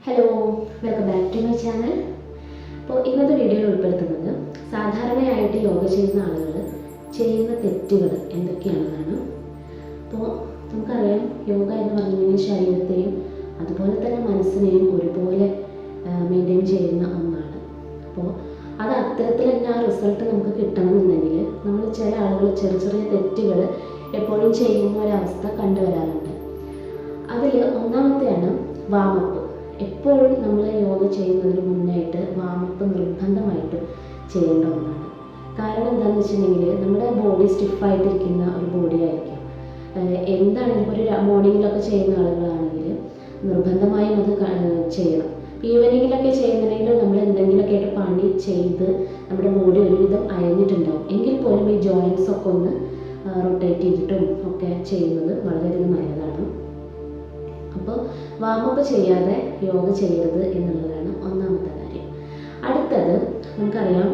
Hello, welcome back to my channel. അപ്പോൾ ഇന്നത്തെ വീഡിയോയിൽ ഉൾപ്പെടുത്തുന്നത് സാധാരണയായിട്ട് യോഗ ചെയ്യുന്ന ആളുകൾ ചെയ്യുന്ന തെറ്റുകൾ എന്തൊക്കെയാണെന്നാണ്. അപ്പോൾ നമുക്കറിയാം, യോഗ എന്ന് പറഞ്ഞിട്ടുണ്ടെങ്കിൽ ശരീരത്തെയും അതുപോലെ തന്നെ മനസ്സിനെയും ഒരുപോലെ മെയിൻറ്റെയിൻ ചെയ്യുന്ന ഒന്നാണ്. അപ്പോൾ അത് അത്തരത്തിൽ തന്നെ ആ റിസൾട്ട് നമുക്ക് കിട്ടണമെന്നുണ്ടെങ്കിൽ നമ്മൾ ചില ആളുകൾ ചെറിയ ചെറിയ തെറ്റുകൾ എപ്പോഴും ചെയ്യുന്ന ഒരവസ്ഥ കണ്ടുവരാറുണ്ട്. അതിൽ ഒന്നാമത്തെയാണ് വാമപ്പ്. എപ്പോഴും നമ്മൾ യോഗ ചെയ്യുന്നതിന് മുന്നായിട്ട് വാമപ്പ് നിർബന്ധമായിട്ടും ചെയ്യേണ്ട ഒന്നാണ്. കാരണം എന്താണെന്ന് വെച്ചിട്ടുണ്ടെങ്കിൽ നമ്മുടെ ബോഡി സ്റ്റിഫായിട്ടിരിക്കുന്ന ഒരു ബോഡി ആയിരിക്കും. എന്താണെങ്കിലും ഒരു മോർണിംഗിലൊക്കെ ചെയ്യുന്ന ആളുകളാണെങ്കിൽ നിർബന്ധമായും അത് ചെയ്യണം. ഈവനിങ്ങിലൊക്കെ ചെയ്യുന്നുണ്ടെങ്കിൽ നമ്മൾ എന്തെങ്കിലുമൊക്കെ ആയിട്ട് പണി ചെയ്ത് നമ്മുടെ ബോഡി ഒരുവിധം അയഞ്ഞിട്ടുണ്ടാവും. എങ്കിൽ പോലും ഈ ജോയിൻസ് ഒക്കെ ഒന്ന് റൊട്ടേറ്റ് ചെയ്തിട്ടും ഒക്കെ ചെയ്യുന്നത് വളരെയധികം നല്ലതാണ്. അപ്പോൾ വാമപ്പ് ചെയ്യാതെ യോഗ ചെയ്യരുത് എന്നുള്ളതാണ് ഒന്നാമത്തെ കാര്യം. അടുത്തത് നമുക്കറിയാം,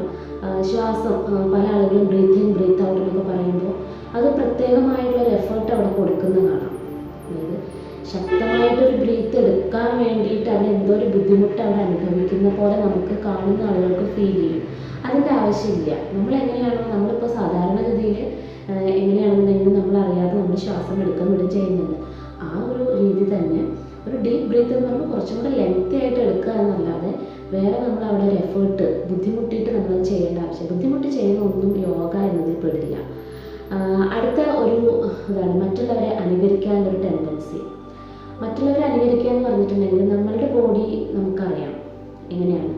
ശ്വാസം. പല ആളുകളും ബ്രീത്ത് ഇൻ ബ്രീത്ത് ഔട്ട് എന്നൊക്കെ പറയുമ്പോൾ അത് പ്രത്യേകമായിട്ടുള്ളൊരു എഫേർട്ട് അവിടെ കൊടുക്കുന്ന കാണാം. അതായത് ശക്തമായിട്ടൊരു ബ്രീത്ത് എടുക്കാൻ വേണ്ടിയിട്ട് അവിടെ എന്തോ ഒരു ബുദ്ധിമുട്ട് അവിടെ അനുഭവിക്കുന്ന പോലെ നമുക്ക് കാണുന്ന ആളുകൾക്ക് ഫീൽ ചെയ്യും. അതിൻ്റെ ആവശ്യമില്ല. നമ്മളെങ്ങനെയാണോ നമ്മളിപ്പോൾ സാധാരണഗതിയിൽ എങ്ങനെയാണെന്നുണ്ടെങ്കിൽ നമ്മളറിയാതെ നമ്മൾ ശ്വാസം എടുക്കാൻ വേണ്ടി ചെയ്യുന്നുണ്ട്. ആ ഒരു രീതി തന്നെ ഒരു ഡീപ്പ് ബ്രീത്ത് എന്ന് പറയുമ്പോൾ കുറച്ചും കൂടെ ലെങ്തി ആയിട്ട് എടുക്കുക എന്നല്ലാതെ വേറെ നമ്മൾ അവിടെ ഒരു എഫേർട്ട് ബുദ്ധിമുട്ടിയിട്ട് നമ്മൾ ചെയ്യേണ്ട ആവശ്യം. ബുദ്ധിമുട്ടി ചെയ്യുന്ന ഒന്നും യോഗ എന്നതിൽ പെടില്ല. അടുത്ത ഒരു ഇതാണ് മറ്റുള്ളവരെ അനുകരിക്കാനുള്ളൊരു ടെൻഡൻസി. മറ്റുള്ളവരെ അനുകരിക്കുക എന്ന് പറഞ്ഞിട്ടുണ്ടെങ്കിൽ നമ്മളുടെ ബോഡി നമുക്കറിയാം എങ്ങനെയാണ്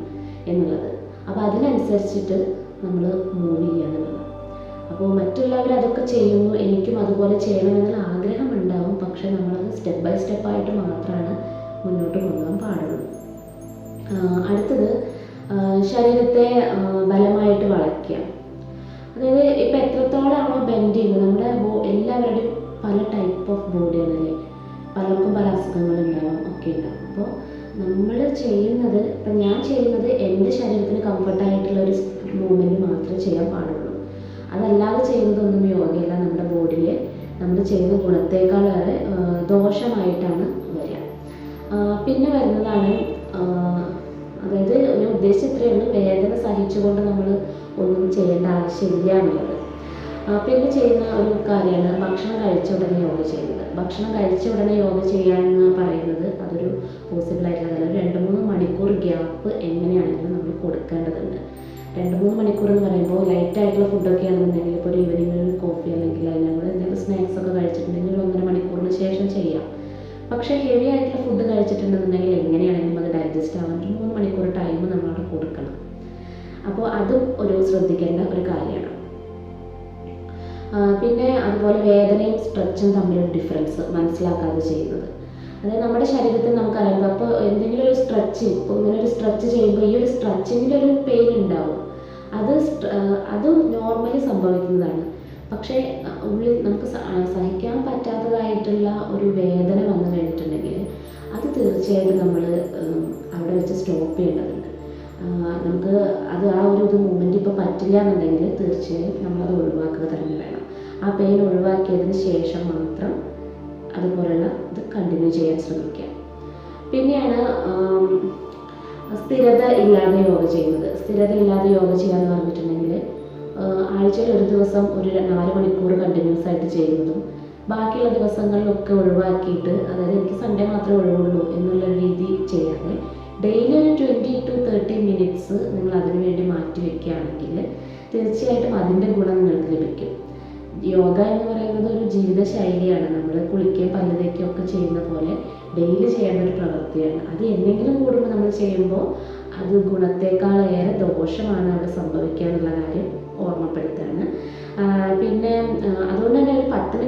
എന്നുള്ളത്. അപ്പോൾ അതിനനുസരിച്ചിട്ട് നമ്മൾ മൂവ് ചെയ്യുക എന്നുള്ളത്. അപ്പോൾ മറ്റുള്ളവർ അതൊക്കെ ചെയ്യുന്നു, എനിക്കും അതുപോലെ ചെയ്യണമെന്നുള്ള ആഗ്രഹം ഉണ്ടാവും. പക്ഷെ നമ്മളത് സ്റ്റെപ്പ് ബൈ സ്റ്റെപ്പായിട്ട് മാത്രമാണ് മുന്നോട്ട് കൊണ്ടുപോകാൻ പാടുള്ളൂ. അടുത്തത് ശരീരത്തെ ബലമായിട്ട് വളയ്ക്കുക. അതായത് ഇപ്പം എത്രത്തോളമാണോ ബെൻഡ് ചെയ്യുന്നത്, നമ്മുടെ എല്ലാവരുടെയും പല ടൈപ്പ് ഓഫ് ബോഡിയാണല്ലേ, പലർക്കും പല അസുഖങ്ങളുണ്ടാവും, ഒക്കെ ഉണ്ടാവും. അപ്പോൾ നമ്മൾ ചെയ്യുന്നത്, ഇപ്പം ഞാൻ ചെയ്യുന്നത് എൻ്റെ ശരീരത്തിന് കംഫർട്ടായിട്ടുള്ളൊരു മൂവ്മെൻറ്റ് മാത്രമേ ചെയ്യാൻ പാടുള്ളൂ. അതല്ലാതെ ചെയ്യുന്നതൊന്നും യോഗയല്ല. നമ്മുടെ ബോഡിയെ നമ്മൾ ചെയ്യുന്ന ഗുണത്തേക്കാളേറെ ദോഷമായിട്ടാണ് വരിക. പിന്നെ വരുന്നതാണ്, അതായത് ഞാൻ ഉദ്ദേശിച്ച ഇത്രയുള്ളൂ, വേദന സഹിച്ചുകൊണ്ട് നമ്മൾ ഒന്നും ചെയ്യേണ്ട ആവശ്യമില്ല എന്നുള്ളത്. പിന്നെ ചെയ്യുന്ന ഒരു കാര്യമാണ് ഭക്ഷണം കഴിച്ച ഉടനെ യോഗ ചെയ്യുന്നത്. ഭക്ഷണം കഴിച്ച ഉടനെ യോഗ ചെയ്യുക എന്ന് പറയുന്നത് അതൊരു പോസിബിളായിട്ടുള്ള 2-3 മണിക്കൂർ ഗ്യാപ്പ് എങ്ങനെയാണെങ്കിലും നമ്മൾ കൊടുക്കേണ്ടതുണ്ട്. 2-3 മണിക്കൂർ എന്ന് പറയുമ്പോൾ ലൈറ്റായിട്ടുള്ള ഫുഡൊക്കെ ആണെന്നുണ്ടെങ്കിൽ ഇപ്പോൾ ഒരു ഈവനിങ്ങിൽ കോഫി അല്ലെങ്കിൽ അതിനോട് എന്തെങ്കിലും സ്നാക്സ് ഒക്കെ കഴിച്ചിട്ടുണ്ടെങ്കിൽ 1.5 മണിക്കൂറിന് ശേഷം ചെയ്യാം. പക്ഷേ ഹെവി ആയിട്ടുള്ള ഫുഡ് കഴിച്ചിട്ടുണ്ടെന്നുണ്ടെങ്കിൽ എങ്ങനെയാണെങ്കിലും അത് ഡൈജസ്റ്റ് ആവാൻ 3 മണിക്കൂർ ടൈം നമ്മളവിടെ കൊടുക്കണം. അപ്പോൾ അതും ഒരു ശ്രദ്ധിക്കേണ്ട ഒരു കാര്യമാണ്. പിന്നെ അതുപോലെ വേദനയും സ്ട്രെച്ചും തമ്മിലൊരു ഡിഫറൻസ് മനസ്സിലാക്കാതെ ചെയ്യുന്നത്. അതായത് നമ്മുടെ ശരീരത്തിൽ നമുക്കറിയാം, അപ്പോൾ എന്തെങ്കിലും ഒരു സ്ട്രെച്ചിങ്, ഇപ്പോൾ ഇങ്ങനെ ഒരു സ്ട്രെച്ച് ചെയ്യുമ്പോൾ ഈ ഒരു സ്ട്രെച്ചിങ്ങിലൊരു പെയിൻ ഉണ്ടാവും. അത് നോർമലി സംഭവിക്കുന്നതാണ്. പക്ഷേ ഉള്ളിൽ നമുക്ക് സഹിക്കാൻ പറ്റാത്തതായിട്ടുള്ള ഒരു വേദന വന്നു കഴിഞ്ഞിട്ടുണ്ടെങ്കിൽ അത് തീർച്ചയായിട്ടും നമ്മൾ അവിടെ വെച്ച് സ്റ്റോപ്പ് ചെയ്യേണ്ടതുണ്ട്. നമുക്ക് അത് ആ ഒരു മൂവ്മെൻറ്റ് ഇപ്പോൾ പറ്റില്ല എന്നുണ്ടെങ്കിൽ തീർച്ചയായും നമ്മളത് ഒഴിവാക്കുക തന്നെ വേണം. ആ പെയിൻ ഒഴിവാക്കിയതിന് ശേഷം മാത്രം അതുപോലെയുള്ള ഇത് കണ്ടിന്യൂ ചെയ്യാൻ ശ്രമിക്കുക. പിന്നെയാണ് സ്ഥിരത ഇല്ലാതെ യോഗ ചെയ്യുന്നത്. സ്ഥിരത ഇല്ലാതെ യോഗ ചെയ്യാന്ന് പറഞ്ഞിട്ടുണ്ടെങ്കിൽ ആഴ്ചയിൽ ഒരു ദിവസം ഒരു 4 മണിക്കൂർ കണ്ടിന്യൂസ് ആയിട്ട് ചെയ്യുന്നതും ബാക്കിയുള്ള ദിവസങ്ങളിലൊക്കെ ഒഴിവാക്കിയിട്ട്, അതായത് എനിക്ക് സൺഡേ മാത്രമേ ഒഴിവുള്ളൂ എന്നുള്ള രീതി ചെയ്യാതെ ഡെയിലി ഒരു 20 to 30 മിനിറ്റ്സ് നിങ്ങൾ അതിനു വേണ്ടി മാറ്റി വയ്ക്കുകയാണെങ്കിൽ തീർച്ചയായിട്ടും അതിൻ്റെ ഗുണം നിങ്ങൾക്ക് ലഭിക്കും. യോഗ എന്ന് പറയുന്നത് ഒരു ജീവിതശൈലിയാണ്. നമ്മൾ കുളിക്കുകയും പല്ല് തേക്കുകയും ഒക്കെ ചെയ്യുന്ന പോലെ ഡെയിലി ചെയ്യേണ്ട ഒരു പ്രവൃത്തിയാണ്. അത് എന്തെങ്കിലും കൂടുമ്പോൾ നമ്മൾ ചെയ്യുമ്പോൾ അത് ഗുണത്തേക്കാളേറെ ദോഷമാണ് അവിടെ സംഭവിക്കുക എന്നുള്ള കാര്യം ഓർമ്മപ്പെടുത്തുകയാണ്. പിന്നെ അതുകൊണ്ട് തന്നെ ഒരു 10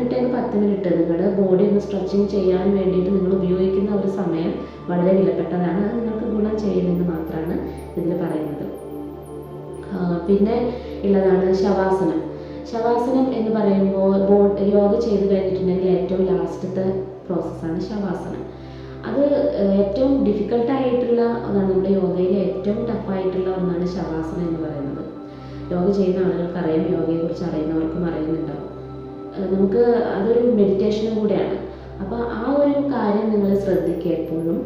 മിനിറ്റ് നിങ്ങളുടെ ബോഡി ഒന്ന് സ്ട്രെച്ചിങ് ചെയ്യാൻ വേണ്ടിയിട്ട് നിങ്ങൾ ഉപയോഗിക്കുന്ന ഒരു സമയം വളരെ വിലപ്പെട്ടതാണ്. അത് നിങ്ങൾക്ക് ഗുണം ചെയ്യുമെന്ന് മാത്രമാണ് ഇതിൽ പറയുന്നത്. പിന്നെ ഉള്ളതാണ് ശവാസനം. ശവാസനം എന്ന് പറയുമ്പോൾ യോഗ ചെയ്ത് കഴിഞ്ഞിട്ടുണ്ടെങ്കിൽ ഏറ്റവും ലാസ്റ്റത്തെ പ്രോസസ്സാണ് ശവാസനം. അത് ഏറ്റവും ഡിഫിക്കൽട്ടായിട്ടുള്ള ഒന്നാണ്. നമ്മുടെ യോഗയിൽ ഏറ്റവും ടഫായിട്ടുള്ള ഒന്നാണ് ശവാസനം എന്ന് പറയുന്നത്. യോഗ ചെയ്യുന്ന ആളുകൾക്ക് അറിയാം, യോഗയെക്കുറിച്ച് അറിയുന്നവർക്കും അറിയുന്നുണ്ടാവും. നമുക്ക് അതൊരു മെഡിറ്റേഷനും കൂടെയാണ്. അപ്പോൾ ആ ഒരു കാര്യം നിങ്ങൾ ശ്രദ്ധിക്കുക എപ്പോഴും.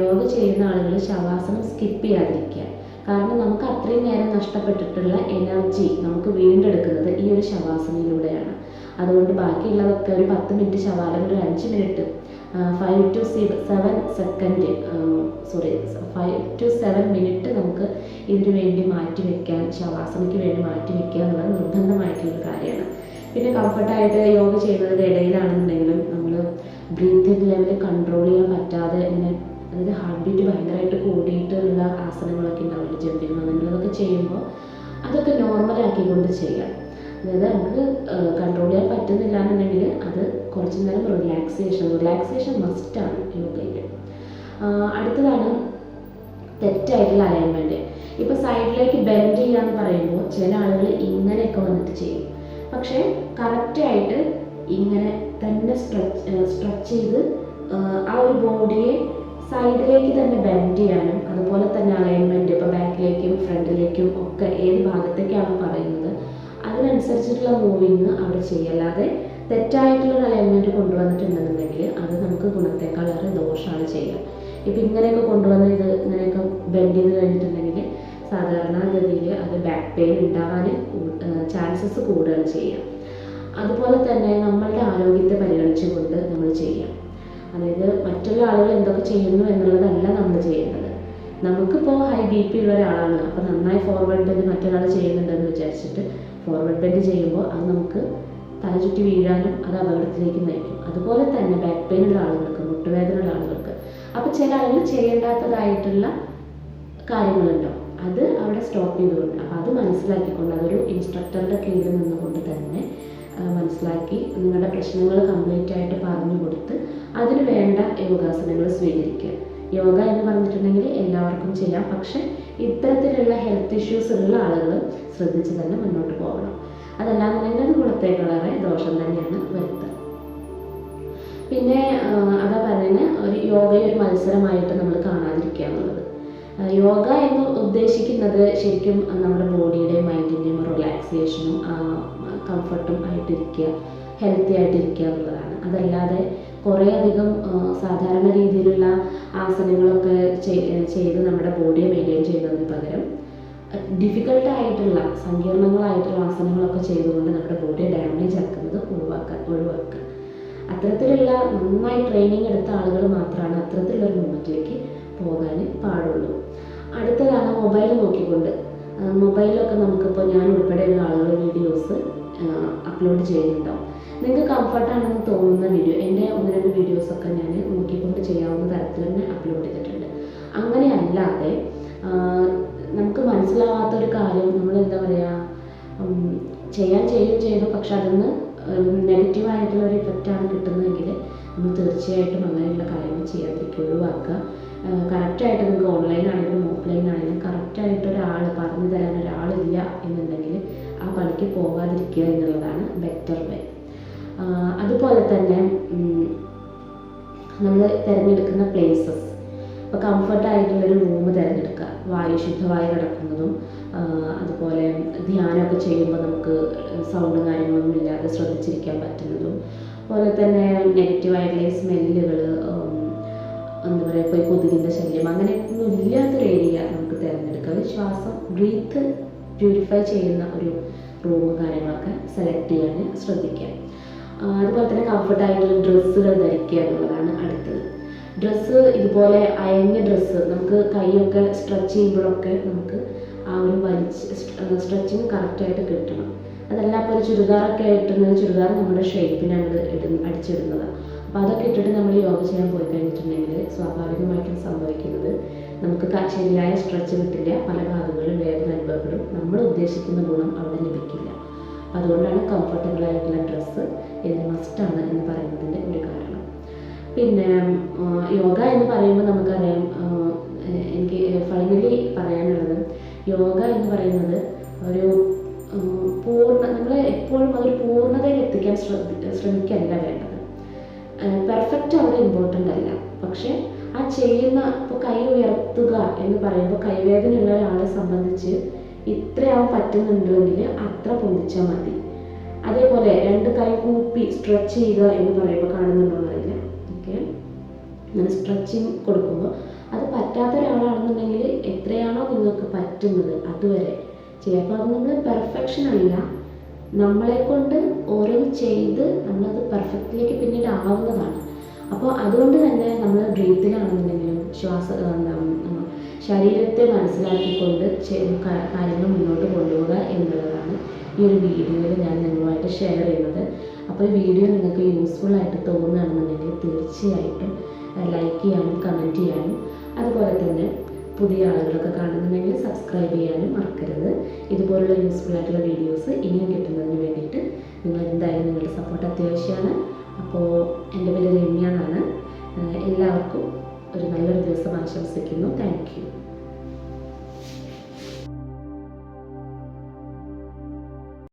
യോഗ ചെയ്യുന്ന ആളുകൾ ശവാസനം സ്കിപ്പ് ചെയ്യാതിരിക്കുക. കാരണം നമുക്ക് അത്രയും നേരം നഷ്ടപ്പെട്ടിട്ടുള്ള എനർജി നമുക്ക് വീണ്ടെടുക്കുന്നത് ഈ ഒരു ശവാസനയിലൂടെയാണ്. അതുകൊണ്ട് ബാക്കിയുള്ളതൊക്കെ ഒരു 10 മിനിറ്റ് ശവാലം, ഒരു 5 minute, 5 to 7 second 5 to 7 minute നമുക്ക് ഇതിനു വേണ്ടി മാറ്റി വയ്ക്കാൻ, ശവാസനയ്ക്ക് വേണ്ടി മാറ്റി വയ്ക്കുക എന്നുള്ളത് നിർബന്ധമായിട്ടുള്ളൊരു കാര്യമാണ്. പിന്നെ കംഫർട്ടായിട്ട് യോഗ ചെയ്യുന്നതിൻ്റെ ഇടയിലാണെന്നുണ്ടെങ്കിലും നമ്മൾ ബ്രീത്തിങ് ലെവൽ കൺട്രോൾ ചെയ്യാൻ പറ്റാതെ ഇങ്ങനെ, അതായത് ഹാർട്ട് ബീറ്റ് ഭയങ്കരമായിട്ട് കൂടിയിട്ടുള്ള ആസനങ്ങളൊക്കെ ഉണ്ടാവില്ല, ജമ്പിങ് അങ്ങനെയുള്ളതൊക്കെ ചെയ്യുമ്പോൾ അതൊക്കെ നോർമലാക്കിക്കൊണ്ട് ചെയ്യാം. അതായത് നമുക്ക് കൺട്രോൾ ചെയ്യാൻ പറ്റുന്നില്ല എന്നുണ്ടെങ്കിൽ അത് കുറച്ച് നേരം റിലാക്സേഷൻ മസ്റ്റാണ് യോഗയിൽ. അടുത്തതാണ് തെറ്റായിട്ടുള്ള അലൈൻമെൻറ്റ്. ഇപ്പോൾ സൈഡിലേക്ക് ബെൻഡ് ചെയ്യാന്ന് പറയുമ്പോൾ ചില ആളുകൾ ഇങ്ങനെയൊക്കെ വന്നിട്ട് ചെയ്യും. പക്ഷേ കറക്റ്റായിട്ട് ഇങ്ങനെ തന്നെ സ്ട്രെച്ച് ചെയ്ത് ആ ഒരു ബോഡിയെ സൈഡിലേക്ക് തന്നെ ബെൻഡ് ചെയ്യാനും, അതുപോലെ തന്നെ അലൈൻമെൻറ്റ് ഇപ്പോൾ ബാക്കിലേക്കും ഫ്രണ്ടിലേക്കും ഒക്കെ ഏത് ഭാഗത്തേക്കാണ് പറയുന്നത് അതിനനുസരിച്ചിട്ടുള്ള മൂവിങ് അവിടെ ചെയ്യുക. അല്ലാതെ തെറ്റായിട്ടുള്ള അലൈൻമെൻറ്റ് കൊണ്ടുവന്നിട്ടുണ്ടെന്നുണ്ടെങ്കിൽ അത് നമുക്ക് ഗുണത്തെക്കാളേറെ ദോഷമാണ് ചെയ്യുക. ഇപ്പം ഇങ്ങനെയൊക്കെ കൊണ്ടുവന്ന് ഇത് ഇങ്ങനെയൊക്കെ ബെൻഡ് ചെയ്ത് കഴിഞ്ഞിട്ടുണ്ടെങ്കിൽ സാധാരണഗതിയിൽ അത് ബാക്ക് പെയിൻ ഉണ്ടാവാൻ ചാൻസസ് കൂടുകയാണ് ചെയ്യുക. അതുപോലെ തന്നെ നമ്മളുടെ ആരോഗ്യത്തെ പരിഗണിച്ചുകൊണ്ട് നമ്മൾ ചെയ്യാം. അതായത് മറ്റുള്ള ആളുകൾ എന്തൊക്കെ ചെയ്യുന്നു എന്നുള്ളതല്ല നമ്മൾ ചെയ്യേണ്ടത്. നമുക്കിപ്പോൾ ഹൈ BP ഉള്ള ഒരാളാണ്, അപ്പോൾ നന്നായി ഫോർവേഡ് ബെൻഡ് മറ്റൊരാൾ ചെയ്യുന്നുണ്ടെന്ന് വിചാരിച്ചിട്ട് ഫോർവേഡ് ബെൻഡ് ചെയ്യുമ്പോൾ അത് നമുക്ക് തല ചുറ്റി വീഴാനും അത് അപകടത്തിലേക്ക് നയിക്കും. അതുപോലെ തന്നെ ബാക്ക് പെയിൻ ഉള്ള ആളുകൾക്ക്, മുട്ടുവേദന ഉള്ള ആളുകൾക്ക്, അപ്പോൾ ചില ആളുകൾ ചെയ്യേണ്ടാത്തതായിട്ടുള്ള കാര്യങ്ങളുണ്ടോ അത് അവിടെ സ്റ്റോപ്പ് ചെയ്തുകൊണ്ട്, അപ്പോൾ അത് മനസ്സിലാക്കിക്കൊണ്ട് അതൊരു ഇൻസ്ട്രക്ടറുടെ കീഴിൽ നിന്നുകൊണ്ട് തന്നെ മനസ്സിലാക്കി നിങ്ങളുടെ പ്രശ്നങ്ങൾ കംപ്ലീറ്റ് ആയിട്ട് പറഞ്ഞു കൊടുത്ത് അതിന് വേണ്ട യോഗാസനങ്ങൾ സ്വീകരിക്കുക. യോഗ എന്ന് പറഞ്ഞിട്ടുണ്ടെങ്കിൽ എല്ലാവർക്കും ചെയ്യാം, പക്ഷേ ഇത്തരത്തിലുള്ള ഹെൽത്ത് ഇഷ്യൂസ് ഉള്ള ആളുകൾ ശ്രദ്ധിച്ച് തന്നെ മുന്നോട്ട് പോകണം. അതല്ലാന്നുണ്ടെങ്കിൽ അത് ഗുണത്തേക്കാളേറെ ദോഷം തന്നെയാണ് വരുത്തുക. പിന്നെ അതാ പറയുന്നത്, ഒരു യോഗയെ ഒരു മത്സരമായിട്ട് നമ്മൾ കാണാതിരിക്കുക എന്നുള്ളത്. യോഗ എന്ന് ഉദ്ദേശിക്കുന്നത് ശരിക്കും നമ്മുടെ ബോഡിയുടെയും മൈൻഡിൻ്റെയും റിലാക്സേഷനും കംഫർട്ടും ആയിട്ടിരിക്കുക, ഹെൽത്തി ആയിട്ടിരിക്കുക എന്നുള്ളതാണ്. അതല്ലാതെ കുറേയധികം സാധാരണ രീതിയിലുള്ള ആസനങ്ങളൊക്കെ ചെയ്ത് നമ്മുടെ ബോഡിയെ മെയിൻറ്റെയിൻ ചെയ്യുന്നതിന് പകരം ഡിഫിക്കൽട്ടായിട്ടുള്ള സങ്കീർണങ്ങളായിട്ടുള്ള ആസനങ്ങളൊക്കെ ചെയ്തുകൊണ്ട് നമ്മുടെ ബോഡിയെ ഡാമേജ് ആക്കുന്നത് ഒഴിവാക്കുക. അത്തരത്തിലുള്ള നന്നായി ട്രെയിനിങ് എടുത്ത ആളുകൾ മാത്രമാണ് അത്തരത്തിലുള്ള മൂവ്മെൻറ്റിലേക്ക് പോകാൻ പാടുള്ളൂ. അടുത്തതാണ് മൊബൈൽ നോക്കിക്കൊണ്ട്. മൊബൈലിലൊക്കെ നമുക്കിപ്പോൾ ഞാൻ ഉൾപ്പെടെയുള്ള ആളുകൾ വീഡിയോസ് അപ്ലോഡ് ചെയ്യുന്നുണ്ടാവും. നിങ്ങൾക്ക് കംഫർട്ടാണെന്ന് തോന്നുന്ന വീഡിയോ, എൻ്റെ 1-2 വീഡിയോസൊക്കെ ഞാൻ നോക്കിക്കൊണ്ട് ചെയ്യാവുന്ന തരത്തിൽ തന്നെ അപ്ലോഡ് ചെയ്തിട്ടുണ്ട്. അങ്ങനെ അല്ലാതെ നമുക്ക് മനസ്സിലാവാത്തൊരു കാര്യം നമ്മൾ എന്താ പറയുക, ചെയ്തു പക്ഷെ അതിന്ന് നെഗറ്റീവായിട്ടുള്ള ഒരു ഇഫക്റ്റാണ് കിട്ടുന്നതെങ്കിൽ നമ്മൾ തീർച്ചയായിട്ടും അങ്ങനെയുള്ള കാര്യങ്ങൾ ചെയ്യാതിരിക്കുക, ഒഴിവാക്കുക. കറക്റ്റായിട്ട് നിങ്ങൾക്ക് ഓൺലൈനാണെങ്കിലും ഓഫ്ലൈനാണെങ്കിലും കറക്റ്റായിട്ട് ഒരാൾ പറഞ്ഞു തരാൻ ഒരാളില്ല എന്നുണ്ടെങ്കിൽ ആ പണിക്ക് പോകാതിരിക്കുക എന്നുള്ളതാണ് ബെറ്റർ വേ. അതുപോലെ തന്നെ നമ്മൾ തിരഞ്ഞെടുക്കുന്ന പ്ലേസസ്, ഇപ്പോൾ കംഫർട്ടായിട്ടുള്ളൊരു റൂം തിരഞ്ഞെടുക്കുക, ശുദ്ധവായു കിടക്കുന്നതും, അതുപോലെ ധ്യാനമൊക്കെ ചെയ്യുമ്പോൾ നമുക്ക് സൗണ്ടും കാര്യങ്ങളൊന്നും ഇല്ലാതെ ശ്രദ്ധിച്ചിരിക്കാൻ പറ്റുന്നതും, അതുപോലെ തന്നെ നെഗറ്റീവായിട്ടുള്ള സ്മെല്ലുകൾ, എന്താ പറയുക, ഇപ്പോൾ കൊതുകിൻ്റെ ശല്യം അങ്ങനെയൊന്നും ഇല്ലാത്തൊരു ഏരിയ നമുക്ക് തിരഞ്ഞെടുക്കുക. ശ്വാസം ബ്രീത്ത് പ്യൂരിഫൈ ചെയ്യുന്ന ഒരു റൂം കാര്യങ്ങളൊക്കെ സെലക്ട് ചെയ്യാൻ ശ്രദ്ധിക്കുക. അതുപോലെ തന്നെ കംഫർട്ടായിട്ടുള്ള ഡ്രസ്സുകൾ ധരിക്കുക എന്നുള്ളതാണ് അടുത്തത്. ഡ്രസ്സ് ഇതുപോലെ അയഞ്ഞ ഡ്രസ്സ്, നമുക്ക് കൈയൊക്കെ സ്ട്രെച്ച് ചെയ്യുമ്പോഴൊക്കെ നമുക്ക് ആ ഒരു സ്ട്രെച്ചിങ് കറക്റ്റായിട്ട് കിട്ടണം. അതല്ല ഇപ്പോൾ ഒരു ചുരിദാറൊക്കെ ഇട്ടുന്നത്, ചുരിദാർ നമ്മുടെ ഷേപ്പിനാണ് അടിച്ചിടുന്നത്. അപ്പോൾ അതൊക്കെ ഇട്ടിട്ട് നമ്മൾ യോഗ ചെയ്യാൻ പോയി കഴിഞ്ഞിട്ടുണ്ടെങ്കിൽ സ്വാഭാവികമായിട്ടും സംഭവിക്കുന്നത് നമുക്ക് ശരിയായ സ്ട്രെച്ച് കിട്ടില്ല, പല ഭാഗങ്ങളിലും വേദന അനുഭവപ്പെടും, നമ്മൾ ഉദ്ദേശിക്കുന്ന ഗുണം അവിടെ ലഭിക്കില്ല. അതുകൊണ്ടാണ് കംഫർട്ടബിളായിട്ടുള്ള ഡ്രസ്സ് ഇതിന് മസ്റ്റാണ് എന്ന് പറയുന്നതിൻ്റെ ഒരു കാരണം. പിന്നെ യോഗ എന്ന് പറയുമ്പോൾ നമുക്കറിയാം, എനിക്ക് ഫൈനലി പറയാനുള്ളത്, യോഗ എന്ന് പറയുന്നത് ഒരു നമ്മൾ എപ്പോഴും അതൊരു പൂർണ്ണതയിൽ എത്തിക്കാൻ ശ്രമിക്കല്ല വേണ്ടത്. പെർഫെക്റ്റ് അവിടെ ഇമ്പോർട്ടൻ്റ് അല്ല, പക്ഷേ ആ ചെയ്യുന്ന, ഇപ്പോൾ കൈ ഉയർത്തുക എന്ന് പറയുമ്പോൾ കൈവേദനയുള്ള ഒരാളെ സംബന്ധിച്ച് ഇത്രയാവും പറ്റുന്നുണ്ടെങ്കിൽ അത്ര പൊന്തിച്ചാൽ മതി. അതേപോലെ 2 കൈ കൂപ്പി സ്ട്രെച്ച് ചെയ്യുക എന്ന് പറയുമ്പോൾ കാണുന്നുണ്ടോ എന്നറിയില്ല, അങ്ങനെ സ്ട്രെച്ചിങ് കൊടുക്കുമ്പോൾ അത് പറ്റാത്ത ഒരാളാണെന്നുണ്ടെങ്കിൽ എത്രയാണോ നിങ്ങൾക്ക് പറ്റുന്നത് അതുവരെ ചെയ്യുക. അപ്പോൾ അത് നമ്മൾ പെർഫെക്ഷൻ അല്ല, നമ്മളെ കൊണ്ട് ഓരോന്ന് ചെയ്ത് നമ്മളത് പെർഫെക്റ്റിലേക്ക് പിന്നീട് ആവുന്നതാണ്. അപ്പോൾ അതുകൊണ്ട് തന്നെ നമ്മൾ ബ്രീത്തിലാണെന്നുണ്ടെങ്കിലും ശരീരത്തെ മനസ്സിലാക്കിക്കൊണ്ട് കാര്യങ്ങൾ മുന്നോട്ട് കൊണ്ടുപോകുക എന്നുള്ളതാണ് ഈ ഒരു വീഡിയോയിൽ ഞാൻ നിങ്ങളുമായിട്ട് ഷെയർ ചെയ്യുന്നത്. അപ്പോൾ ഈ വീഡിയോ നിങ്ങൾക്ക് യൂസ്ഫുൾ ആയിട്ട് തോന്നുകയാണെന്നുണ്ടെങ്കിൽ തീർച്ചയായിട്ടും ലൈക്ക് ചെയ്യാനും കമൻറ്റ് ചെയ്യാനും, അതുപോലെ തന്നെ പുതിയ ആളുകളൊക്കെ കാണുന്നുണ്ടെങ്കിൽ സബ്സ്ക്രൈബ് ചെയ്യാനും മറക്കരുത്. ഇതുപോലുള്ള യൂസ്ഫുൾ ആയിട്ടുള്ള വീഡിയോസ് ഇനിയും കിട്ടുന്നതിന് വേണ്ടിയിട്ട് നിങ്ങൾ എന്തായാലും നിങ്ങളുടെ സപ്പോർട്ട് അത്യാവശ്യമാണ്. അപ്പോൾ എൻ്റെ പേര് രമ്യ എന്നാണ്. എല്ലാവർക്കും ഒരു നല്ലൊരു ദിവസം ആശംസിക്കുന്നു. Thank you.